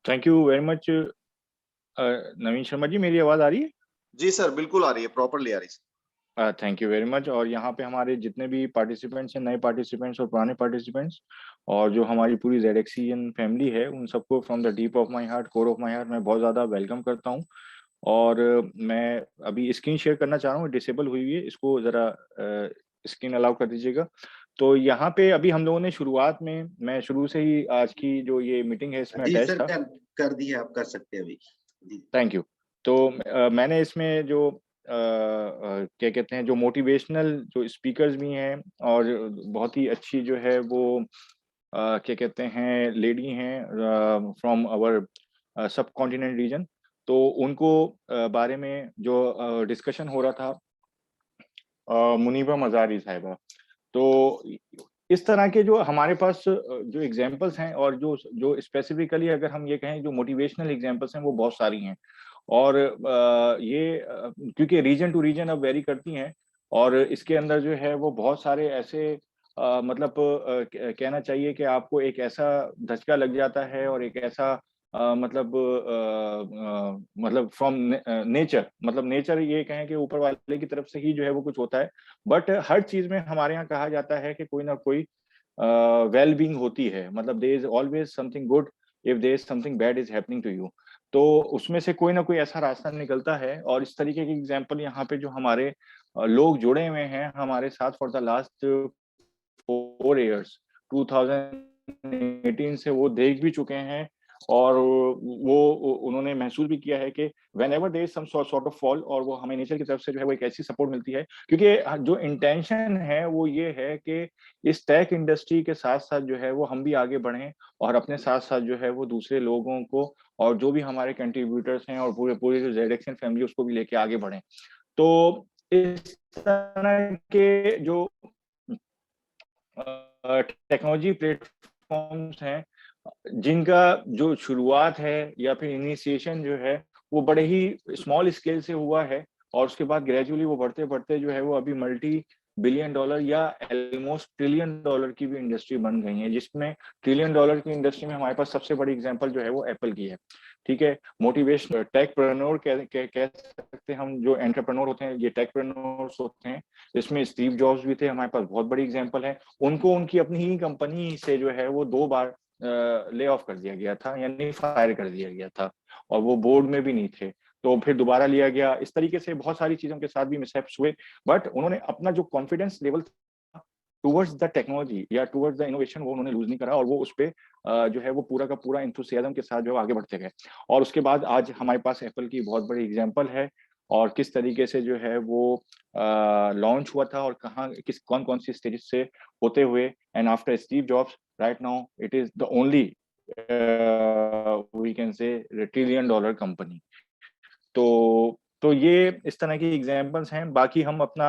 Thank you very much. Naveen Sharma ji, मेरी आवाज़ आ रही है? जी सर, बिल्कुल आ रही है, प्रॉपरली आ रही है। Thank you very much. और यहाँ पे हमारे जितने भी पार्टिसिपेंट्स हैं, नए पार्टिसिपेंट्स और पुराने पार्टिसिपेंट्स, और जो हमारी पूरी जेडक्सियन फैमिली है, उन सबको from the deep of my heart, core of my heart, मैं बहुत ज़्यादा वेलकम करता हूँ। और मैं अभी स्क्रीन शेयर करना चाह रहा हूँ, डिसेबल हुई हुई है, इसको ज़रा स्क्रीन अलाउ कर दीजिएगा। तो यहाँ पे अभी हम लोगों ने शुरुआत में, मैं शुरू से ही आज की जो ये मीटिंग है इसमें जी अटैच सर, था। कर दिए, आप कर सकते हैं अभी। जी। Thank you. तो मैंने इसमें जो क्या कहते हैं, जो मोटिवेशनल जो स्पीकर्स भी हैं, और बहुत ही अच्छी जो है वो क्या कहते हैं, लेडी हैं फ्रॉम आवर सब कॉन्टिनेंट रीजन। तो उनको बारे में जो डिस्कशन हो रहा था, मुनीबा मज़ारी साहिबा। तो इस तरह के जो हमारे पास जो एग्जांपल्स हैं, और जो जो स्पेसिफिकली अगर हम ये कहें, जो मोटिवेशनल एग्जांपल्स हैं, वो बहुत सारी हैं। और क्योंकि रीजन टू रीजन अब वेरी करती हैं, और इसके अंदर जो है वो बहुत सारे ऐसे मतलब कहना चाहिए कि आपको एक ऐसा धचका लग जाता है, और एक ऐसा मतलब फ्रॉम नेचर, मतलब नेचर ये कहें कि ऊपर वाले की तरफ से ही जो है वो कुछ होता है। बट हर चीज में हमारे यहाँ कहा जाता है कि कोई ना कोई वेल बीइंग होती है, मतलब there is always something good if there is something bad is happening to you. तो उसमें से कोई ना कोई ऐसा रास्ता निकलता है। और इस तरीके की एग्जांपल यहाँ पे जो हमारे लोग जुड़े हुए हैं हमारे साथ फॉर द लास्ट 4 इयर्स, 2018 से वो देख भी चुके हैं। और वो उन्होंने महसूस भी किया है कि whenever there is some sort of fall, और वो हमें नेचर की तरफ से जो है वो एक ऐसी सपोर्ट मिलती है। क्योंकि जो इंटेंशन है वो ये है कि इस टेक इंडस्ट्री के साथ साथ जो है वो हम भी आगे बढ़ें, और अपने साथ साथ जो है वो दूसरे लोगों को, और जो भी हमारे कंट्रीब्यूटर्स हैं, और पूरे पूरी जो जेडक्सन फैमिली, उसको भी लेके आगे बढ़ें। तो इस तरह के जो टेक्नोलॉजी प्लेटफॉर्म्स हैं, जिनका जो शुरुआत है या फिर इनिशिएशन जो है वो बड़े ही स्मॉल स्केल से हुआ है, और उसके बाद ग्रेजुअली वो बढ़ते बढ़ते जो है वो अभी मल्टी बिलियन डॉलर या ऑलमोस्ट ट्रिलियन डॉलर की भी इंडस्ट्री बन गई है, जिसमें ट्रिलियन डॉलर की इंडस्ट्री में हमारे पास सबसे बड़ी एग्जांपल जो है वो एप्पल की है। ठीक है, मोटिवेशन टेकप्रेन्योर कह सकते हैं हम, जो एंटरप्रेन्योर होते हैं ये टेकप्रेन्योर्स होते हैं। इसमें स्टीव जॉब्स भी थे, हमारे पास बहुत बड़ी एग्जांपल है। उनको उनकी अपनी ही कंपनी से जो है वो 2 बार ले ऑफ कर दिया गया था, यानी फायर कर दिया गया था, और वो बोर्ड में भी नहीं थे। तो फिर दोबारा लिया गया। इस तरीके से बहुत सारी चीजों के साथ भी मिसहैप्स हुए। बट उन्होंने अपना जो कॉन्फिडेंस लेवल था टुवर्ड्स द टेक्नोलॉजी या टुवर्ड्स द इनोवेशन, वो उन्होंने लूज नहीं करा, और वो उस पे जो है वो पूरा का पूरा इंथुसियाज्म के साथ जो है आगे बढ़ते गए। और उसके बाद आज हमारे पास एप्पल की बहुत बड़ी एग्जांपल है, और किस तरीके से जो है वो लॉन्च हुआ था, और कहाँ किस कौन कौन सी स्टेज से होते हुए, and after Steve Jobs right now it is the only we can say trillion dollar company. तो ये इस तरह की एग्जांपल्स हैं। बाकी हम अपना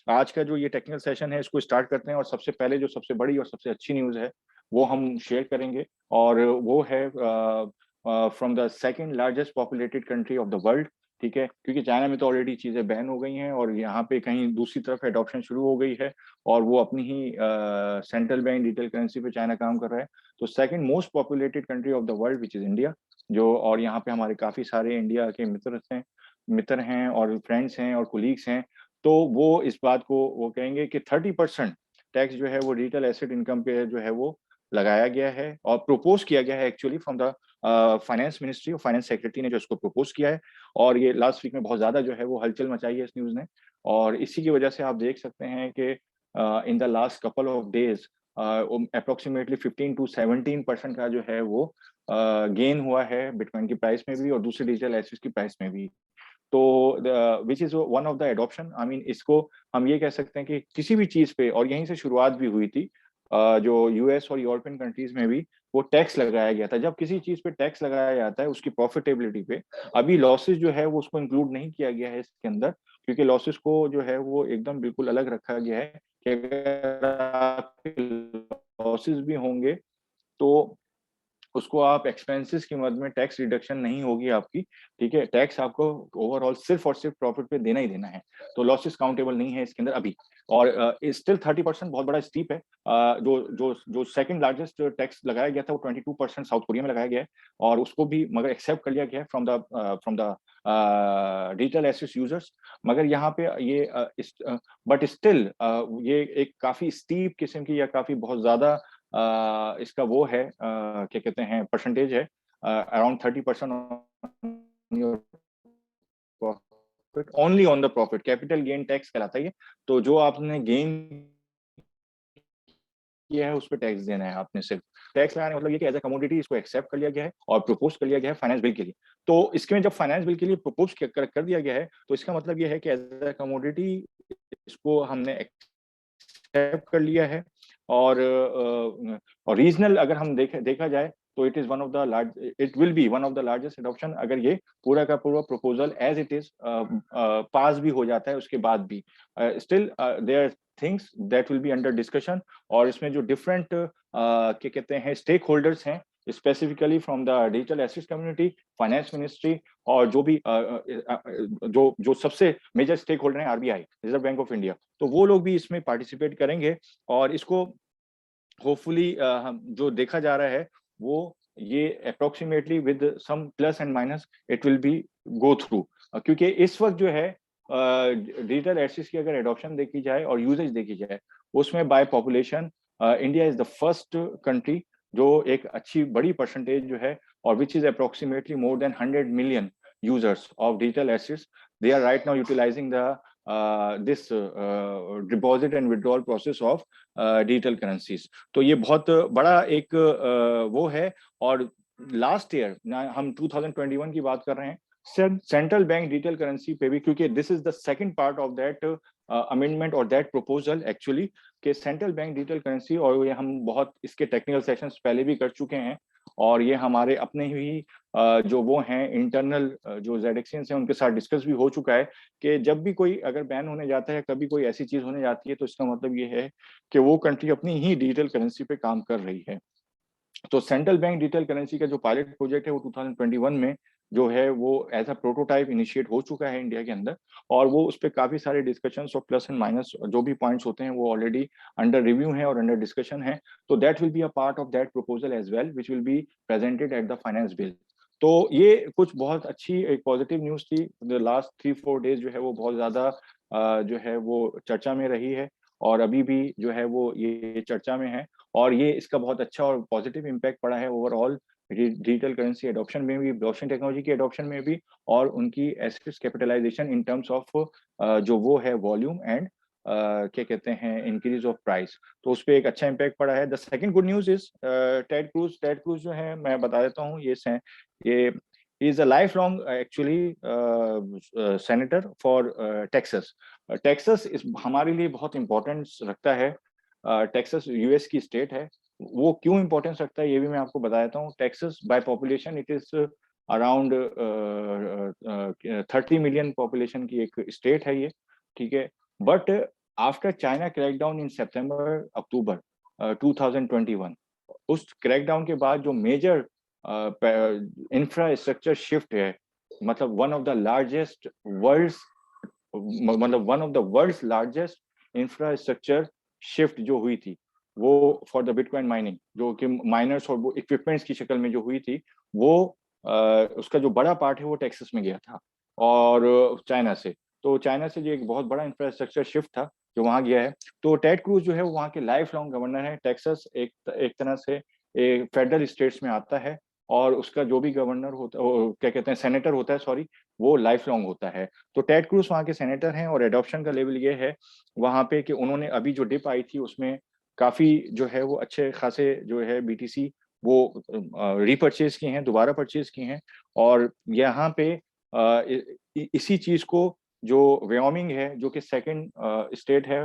आज का जो ये टेक्निकल सेशन है इसको स्टार्ट करते हैं, और सबसे पहले जो सबसे बड़ी और सबसे अच्छी न्यूज़ है वो हम शेयर करेंगे, और वो है from the second largest populated country of the world. ठीक है, क्योंकि चाइना में तो ऑलरेडी चीज़ें बैन हो गई हैं, और यहाँ पे कहीं दूसरी तरफ एडॉप्शन शुरू हो गई है, और वो अपनी ही सेंट्रल बैंक डिजिटल करेंसी पे चाइना काम कर रहा है। तो second most populated country of the world which is India, जो, और यहाँ पे हमारे काफ़ी सारे इंडिया के मित्र हैं और फ्रेंड्स हैं और कुलीग्स हैं। तो वो इस बात को वो कहेंगे कि 30% टैक्स जो है वो डिजिटल एसेट इनकम पे जो है वो लगाया गया है, और प्रोपोज किया गया है actually from the finance ministry और फाइनेंस सेक्रेटरी ने जो इसको प्रोपोज किया है। और ये लास्ट वीक में बहुत ज्यादा जो है वो हलचल मचाई है इस न्यूज ने। और इसी की वजह से आप देख सकते हैं कि in the last couple of days approximately 15 to 17% का जो है वो गेन हुआ है बिटकॉइन की प्राइस में भी, और दूसरे डिजिटल एसेट्स की प्राइस में भी। तो which is one of the adoption, I mean इसको हम ये कह सकते हैं कि किसी भी चीज पे, और यहीं से शुरुआत भी हुई थी, जो यूएस और यूरोपियन कंट्रीज में भी वो टैक्स लगाया गया था। जब किसी चीज पे टैक्स लगाया जाता है उसकी प्रॉफिटेबिलिटी पे, अभी लॉसेस जो है वो उसको इंक्लूड नहीं किया गया है इसके अंदर, क्योंकि लॉसेस को जो है वो एकदम बिल्कुल अलग रखा गया है कि अगर लॉसेस भी होंगे तो उसको आप एक्सपेंसेस की मद में टैक्स रिडक्शन नहीं होगी आपकी, ठीक है। टैक्स आपको ओवरऑल सिर्फ और सिर्फ प्रॉफिट पे देना ही देना है, तो लॉसेस काउंटेबल नहीं है इसके अंदर अभी। और स्टिल 30% बहुत बड़ा स्टीप है। जो जो जो सेकंड लार्जेस्ट टैक्स लगाया गया था वो 22% साउथ कोरिया में लगाया गया है, और उसको भी मगर एक्सेप्ट कर लिया गया है from the digital assets users. मगर यहाँ पे ये बट स्टिल ये एक काफी स्टीप किस्म की या काफी बहुत ज्यादा इसका वो है, क्या कहते हैं, परसेंटेज है, around 30% profit, only on the profit, capital gain tax कहलाता है ये। तो जो आपने गेन किया है उस पर टैक्स देना है आपने सिर्फ। टैक्स लगाने मतलब ये कि एज अ कमोडिटी इसको एक्सेप्ट कर लिया गया है और प्रपोज कर लिया गया है फाइनेंस बिल के लिए। तो इसके में जब फाइनेंस बिल के लिए प्रपोज कर दिया गया है, तो इसका मतलब ये है कि एज अ कमोडिटी इसको हमने एक्सेप्ट कर लिया है। और रीजनल अगर हम देखा जाए तो it will be one of the largest adoption, अगर ये पूरा का पूरा proposal as it is pass भी हो जाता है उसके बाद भी। Still there things that will be under discussion, और इसमें जो डिफरेंट क्या कहते हैं स्टेक होल्डर्स हैं, specifically from the digital assets community, finance ministry, और जो भी जो जो सबसे मेजर स्टेक होल्डर हैं, RBI, reserve bank of India, तो वो लोग भी इसमें पार्टिसिपेट करेंगे। और इसको होपफुली हम जो देखा जा रहा है वो ये approximately with some plus and minus it will be go through, क्योंकि इस वक्त जो है डिजिटल एसेट्स की अगर एडॉप्शन देखी जाए और यूजेज देखी जाए, उसमें by population India is the first country जो एक अच्छी बड़ी परसेंटेज जो है, और which is approximately more than 100 million users of digital assets. They are right now utilizing the this deposit and withdrawal process of digital currencies. तो ये बहुत बड़ा एक वो है। और लास्ट ईयर हम 2021 की बात कर रहे हैं, सेंट्रल बैंक डिजिटल करेंसी पे भी, क्योंकि this is the second part of that amendment और दैट प्रपोजल एक्चुअली, कि सेंट्रल बैंक डिजिटल करेंसी, और ये हम बहुत इसके टेक्निकल सेशंस पहले भी कर चुके हैं, और ये हमारे अपने ही जो वो हैं इंटरनल जो जेडेक्सियंस हैं उनके साथ डिस्कस भी हो चुका है, कि जब भी कोई अगर बैन होने जाता है, कभी कोई ऐसी चीज होने जाती है, तो इसका मतलब ये है कि वो कंट्री अपनी ही डिजिटल करेंसी पे काम कर रही है। तो सेंट्रल बैंक डिजिटल करेंसी का जो पायलट प्रोजेक्ट है वो 2021 में जो है वो एज अ प्रोटोटाइप इनिशिएट हो चुका है इंडिया के अंदर, और वो उस पर काफी सारे डिस्कशंस और प्लस एंड माइनस जो भी पॉइंट्स होते हैं वो ऑलरेडी अंडर रिव्यू है और अंडर डिस्कशन है। तो that will be a part of that proposal as well which will be presented at the finance bill. तो ये कुछ बहुत अच्छी एक पॉजिटिव न्यूज थी। द लास्ट 3-4 डेज जो है वो बहुत ज्यादा जो है वो चर्चा में रही है, और अभी भी जो है वो ये चर्चा में है, और ये इसका बहुत अच्छा और पॉजिटिव इम्पैक्ट पड़ा है ओवरऑल डिजिटल करेंसी एडॉप्शन में भी, ब्लॉकचेन टेक्नोलॉजी की एडॉप्शन में भी, और उनकी assets capitalization in terms of जो वो है वॉल्यूम एंड क्या कहते हैं इंक्रीज ऑफ प्राइस। तो उस पर एक अच्छा इम्पैक्ट पड़ा है। The second good news is Ted Cruz जो है मैं बता देता हूँ, ये is a life long actually senator for Texas. Texas हमारे लिए बहुत इंपॉर्टेंस रखता है। टेक्सास यूएस की स्टेट है। वो क्यों इंपॉर्टेंस रखता है ये भी मैं आपको बता देता हूँ। Texas by population it is around 30 million population की एक स्टेट है ये, ठीक है। बट आफ्टर चाइना क्रैकडाउन इन सितंबर अक्टूबर 2021, उस क्रैकडाउन के बाद जो मेजर इंफ्रास्ट्रक्चर शिफ्ट है, मतलब one of the world's largest infrastructure shift जो हुई थी वो फॉर द बिटकॉइन माइनिंग, जो कि माइनर्स और वो इक्विपमेंट्स की शक्ल में जो हुई थी, वो उसका जो बड़ा पार्ट है वो टेक्सास में गया था, और चाइना से। तो चाइना से जो एक बहुत बड़ा इंफ्रास्ट्रक्चर शिफ्ट था जो वहाँ गया है। तो टेड क्रूज जो है वो वहाँ के लाइफ लॉन्ग गवर्नर है। टेक्सास एक तरह से एक फेडरल स्टेट्स में आता है, और उसका जो भी गवर्नर होता है, क्या कहते हैं, सेनेटर होता है, सॉरी, वो लाइफ लॉन्ग होता है। तो टेड क्रूज वहाँ के सेनेटर हैं, और एडॉप्शन का लेवल ये है वहाँ पे कि उन्होंने अभी जो डिप आई थी उसमें काफी जो है वो अच्छे खासे जो है बीटीसी वो रीपरचेज किए हैं, दोबारा परचेज किए हैं। और यहाँ पे इसी चीज को जो व्योमिंग है, जो कि सेकंड स्टेट है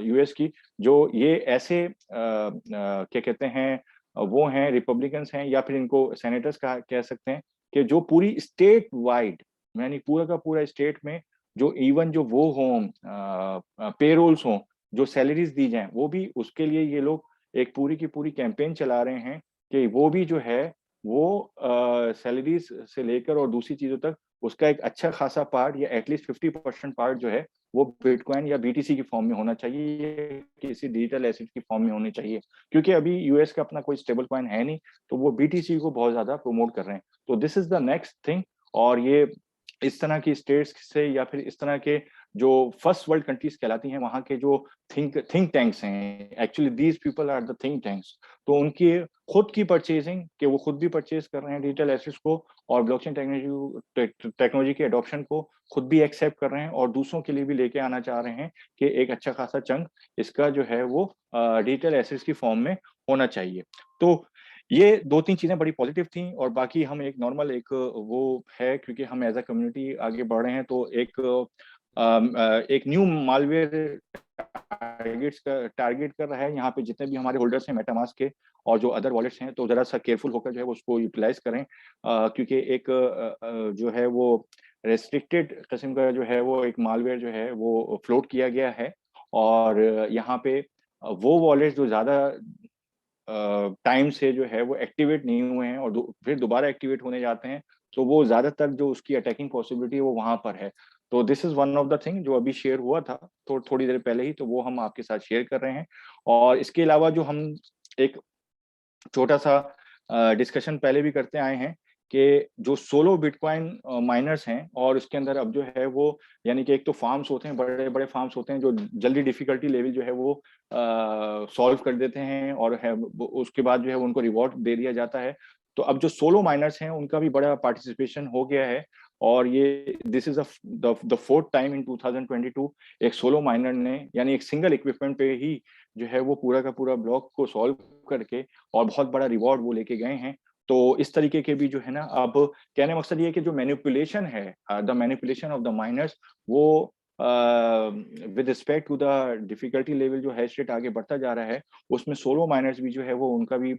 यूएस की, जो ये ऐसे क्या कहते हैं वो हैं रिपब्लिकन्स हैं, या फिर इनको सेनेटर्स कह सकते हैं, कि जो पूरी स्टेट वाइड, यानी पूरा का पूरा स्टेट में जो इवन जो वो हों पेरोल्स हों, जो सैलरीज दी जाएं, वो भी उसके लिए ये लोग एक पूरी की पूरी कैंपेन चला रहे हैं कि वो भी जो है वो सैलरीज से लेकर और दूसरी चीजों तक उसका एक अच्छा खासा पार्ट या एटलीस्ट 50% पार्ट जो है वो बिटकॉइन या बीटीसी की फॉर्म में होना चाहिए, किसी डिजिटल एसेट की फॉर्म में होनी चाहिए, क्योंकि अभी यूएस का अपना कोई स्टेबल कॉइन है नहीं, तो वो बीटीसी को बहुत ज्यादा प्रमोट कर रहे हैं। तो this is the next thing. और ये इस तरह की स्टेट्स से या फिर इस तरह के जो फर्स्ट वर्ल्ड कंट्रीज कहलाती हैं, वहां के जो थिंक टैंक्स हैं, actually these people are the think tanks, तो उनकी खुद की परचेजिंग के वो खुद भी परचेज कर रहे हैं डिजिटल एसेट्स को, और ब्लॉकचेन टेक्नोलॉजी के एडॉप्शन को खुद भी एक्सेप्ट कर रहे हैं, और दूसरों के लिए भी लेके आना चाह रहे हैं कि एक अच्छा खासा चंक इसका जो है वो डिजिटल एसेट्स की फॉर्म में होना चाहिए। तो ये दो तीन चीजें बड़ी पॉजिटिव थी, और बाकी हम एक नॉर्मल एक वो है, क्योंकि हम एज अ कम्युनिटी आगे बढ़ रहे हैं, तो एक न्यू मालवेयर टारगेट कर रहा है यहाँ पे जितने भी हमारे होल्डर्स हैं मेटामास्क के और जो अदर वॉलेट्स हैं, तो जरा सा केयरफुल होकर जो है वो उसको यूटिलाइज करें, क्योंकि एक जो है वो रेस्ट्रिक्टेड किस्म का जो है वो एक मालवेयर जो है वो फ्लोट किया गया है, और यहाँ पे वो वॉलेट्स जो ज्यादा टाइम से जो है वो एक्टिवेट नहीं हुए हैं और फिर दोबारा एक्टिवेट होने जाते हैं, तो वो ज्यादातर जो उसकी अटैकिंग पॉसिबिलिटी है वो वहां पर है। तो this is one of the thing जो अभी शेयर हुआ था थोड़ी देर पहले ही, तो वो हम आपके साथ शेयर कर रहे हैं। और इसके अलावा जो हम एक छोटा सा डिस्कशन पहले भी करते आए हैं कि जो सोलो बिटकॉइन माइनर्स हैं, और उसके अंदर अब जो है वो यानी कि एक तो फार्म्स होते हैं, बड़े बड़े फार्म्स होते हैं जो जल्दी डिफिकल्टी लेवल जो है वो सॉल्व कर देते हैं, और है उसके बाद जो है उनको रिवॉर्ड दे दिया जाता है। तो अब जो सोलो माइनर्स हैं उनका भी बड़ा पार्टिसिपेशन हो गया है, और ये this is the fourth time in 2022 एक सोलो माइनर ने यानी एक सिंगल इक्विपमेंट पे ही जो है वो पूरा का पूरा ब्लॉक को सॉल्व करके और बहुत बड़ा रिवॉर्ड वो लेके गए हैं। तो इस तरीके के भी जो है ना, अब कहने का मकसद ये है कि जो मैनिपुलेशन है, the manipulation of the miners, वो with respect to the difficulty level जो हैश रेट आगे बढ़ता जा रहा है, उसमें सोलो माइनर्स भी जो है वो उनका भी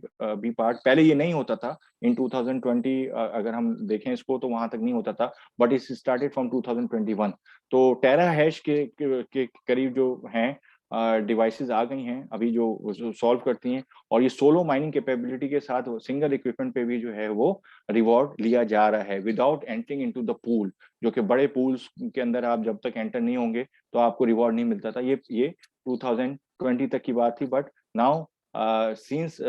पार्ट, पहले ये नहीं होता था इन 2020, अगर हम देखें इसको तो वहां तक नहीं होता था, बट इट स्टार्टेड फ्रॉम 2021। तो टेरा हैश के करीब जो हैं डिवाइसेस आ गई हैं अभी जो सॉल्व करती हैं, और ये सोलो माइनिंग कैपेबिलिटी के साथ सिंगल इक्विपमेंट पे भी जो है वो रिवॉर्ड लिया जा रहा है without entering into the pool, जो कि बड़े पूल्स के अंदर आप जब तक एंटर नहीं होंगे तो आपको रिवॉर्ड नहीं मिलता था। ये 2020 तक की बात थी, but now since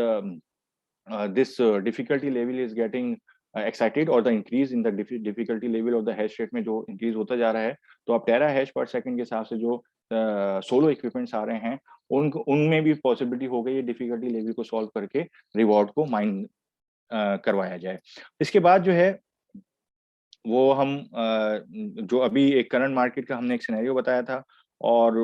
this difficulty level is getting excited, और the increase in the difficulty level of the hash rate में जो इंक्रीज होता जा रहा है, तो अब टेरा हैश पर सेकंड के हिसाब से जो सोलो इक्विपमेंट्स आ रहे हैं उनमें भी पॉसिबिलिटी हो गई है डिफिकल्टी लेवल को सॉल्व करके रिवॉर्ड को माइन करवाया जाए। इसके बाद जो है वो हम जो अभी एक करंट मार्केट का हमने एक सिनेरियो बताया था, और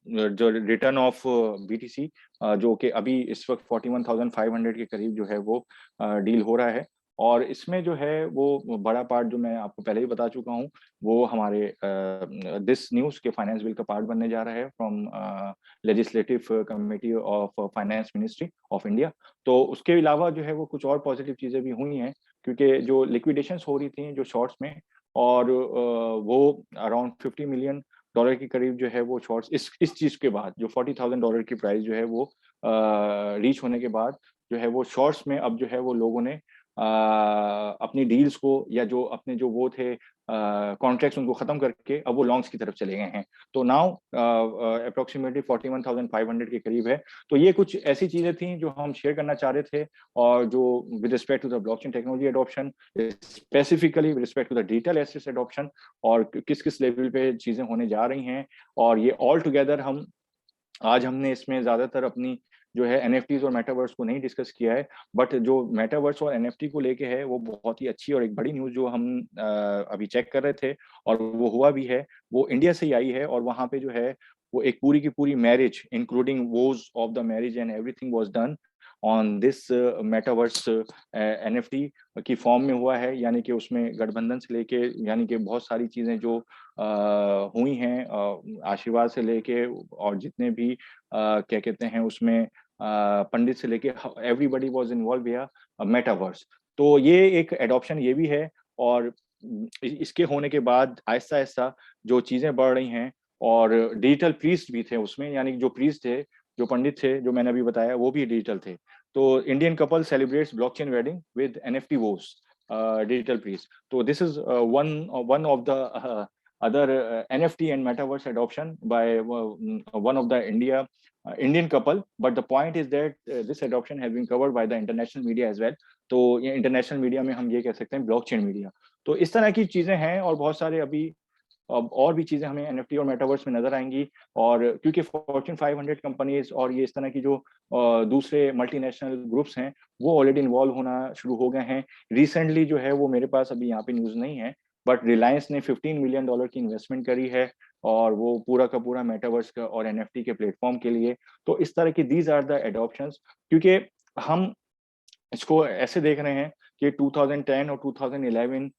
जो रिटर्न ऑफ बीटीसी जो कि अभी इस वक्त 41,500 के करीब जो है वो डील हो रहा है, और इसमें जो है वो बड़ा पार्ट जो मैं आपको पहले ही बता चुका हूँ, वो हमारे दिस न्यूज़ के फाइनेंस बिल का पार्ट बनने जा रहा है from legislative committee of finance ministry of India. तो उसके अलावा जो है वो कुछ और पॉजिटिव चीज़ें भी हुई हैं, क्योंकि जो लिक्विडेशंस हो रही थी जो शॉर्ट्स में, और वो अराउंड $50 मिलियन के करीब जो है वो शॉर्ट्स इस चीज के बाद जो $40,000 की प्राइस जो है वो रीच होने के बाद जो है वो शॉर्ट्स में अब जो है वो लोगों ने अपनी डील्स को या जो अपने जो वो थे कॉन्ट्रैक्ट्स उनको खत्म करके अब वो लॉन्ग्स की तरफ चले गए हैं। तो नाउ अप्रोक्सीमेटली 41,500 के करीब है। तो ये कुछ ऐसी चीजें थी जो हम शेयर करना चाह रहे थे, और जो with respect to the blockchain technology adoption, specifically with respect to the digital assets adoption, और किस किस लेवल पे चीजें होने जा रही हैं, और ये ऑल टुगेदर आज हमने इसमें ज्यादातर अपनी जो है एनएफटीज और मेटावर्स को नहीं डिस्कस किया है, बट जो मेटावर्स और एनएफटी को लेके है वो बहुत ही अच्छी और एक बड़ी न्यूज जो हम अभी चेक कर रहे थे और वो हुआ भी है, वो इंडिया से ही आई है, और वहां पे जो है वो एक पूरी की पूरी marriage including vows of the marriage and everything was done on this metaverse NFT की फॉर्म में हुआ है, यानी कि उसमें गठबंधन से लेके यानी कि बहुत सारी चीजें जो हुई हैं, आशीर्वाद से लेके और जितने भी क्या कहते हैं उसमें पंडित से लेके everybody was involve here metaverse. तो ये एक एडॉप्शन ये भी है, और इसके होने के बाद आहिस्ता आहिस्ता जो चीजें बढ़ रही हैं, और डिजिटल प्रीस्ट भी थे उसमें, यानी जो प्रीस्ट थे जो पंडित थे जो मैंने अभी बताया वो भी डिजिटल थे। तो Indian couple celebrates blockchain wedding with NFT vows digital priest. So this is one of the other NFT and metaverse adoption by one of the Indian couple. But the point is that this adoption has been covered by the international media as well. तो ये international media में हम ये कह सकते हैं blockchain media. तो इस तरह की चीजें हैं और बहुत सारे अभी और भी चीजें हमें एनएफटी और मेटावर्स में नजर आएंगी। और क्योंकि फॉर्च्यून 500 कंपनीज और ये इस तरह की जो दूसरे मल्टीनेशनल ग्रुप्स हैं वो ऑलरेडी इन्वॉल्व होना शुरू हो गए हैं। रिसेंटली जो है वो मेरे पास अभी यहाँ पे न्यूज नहीं है, बट रिलायंस ने $15 मिलियन की इन्वेस्टमेंट करी है और वो पूरा का पूरा मेटावर्स का और एनएफटी के प्लेटफॉर्म के लिए। तो इस तरह की दीज आर द एडॉप्शंस, क्योंकि हम इसको ऐसे देख रहे हैं कि 2010 और 2011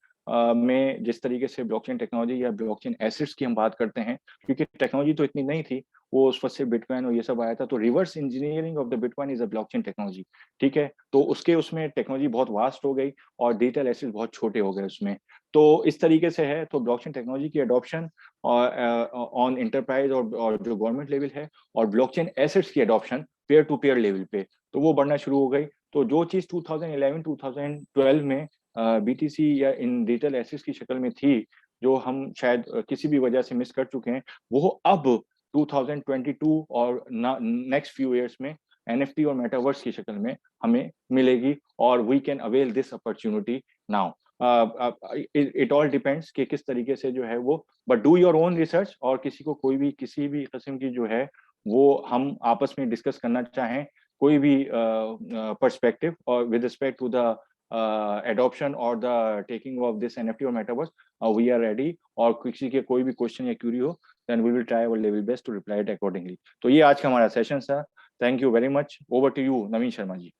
में जिस तरीके से ब्लॉकचेन टेक्नोलॉजी या ब्लॉकचेन एसेट्स की हम बात करते हैं, क्योंकि टेक्नोलॉजी तो इतनी नहीं थी, वो उस वक्त से बिटकॉइन और ये सब आया था। तो reverse engineering of the bitcoin is a blockchain technology, ठीक है। तो उसमें टेक्नोलॉजी बहुत वास्ट हो गई और डिजिटल एसेट्स बहुत छोटे हो गए उसमें। तो इस तरीके से है, तो ब्लॉकचेन टेक्नोलॉजी की एडॉप्शन ऑन एंटरप्राइज और जो गवर्नमेंट लेवल है, और ब्लॉकचेन एसेट्स की adoption peer to peer level पे, तो वो बढ़ना शुरू हो गई। तो जो चीज 2011-2012 में बीटीसी या इन डिजिटल एसेट्स की शक्ल में थी, जो हम शायद किसी भी वजह से मिस कर चुके हैं, वो अब 2022 और नेक्स्ट फ्यू इयर्स में एनएफटी और मेटावर्स की शक्ल में हमें मिलेगी, और we can avail this opportunity now. It all depends कि किस तरीके से जो है वो, but do your own research, और किसी को कोई भी किसी भी किस्म की जो है वो हम आपस में डिस्कस करना चाहें, कोई भी पर्सपेक्टिव और with respect to the adoption or the taking of this NFT or metaverse, we are ready। और किसी के कोई भी क्वेश्चन या क्यूरी हो, then we will try our level best to reply it accordingly। तो ये आज का हमारा सेशन था। Thank you very much. Over to you Naveen Sharma ji.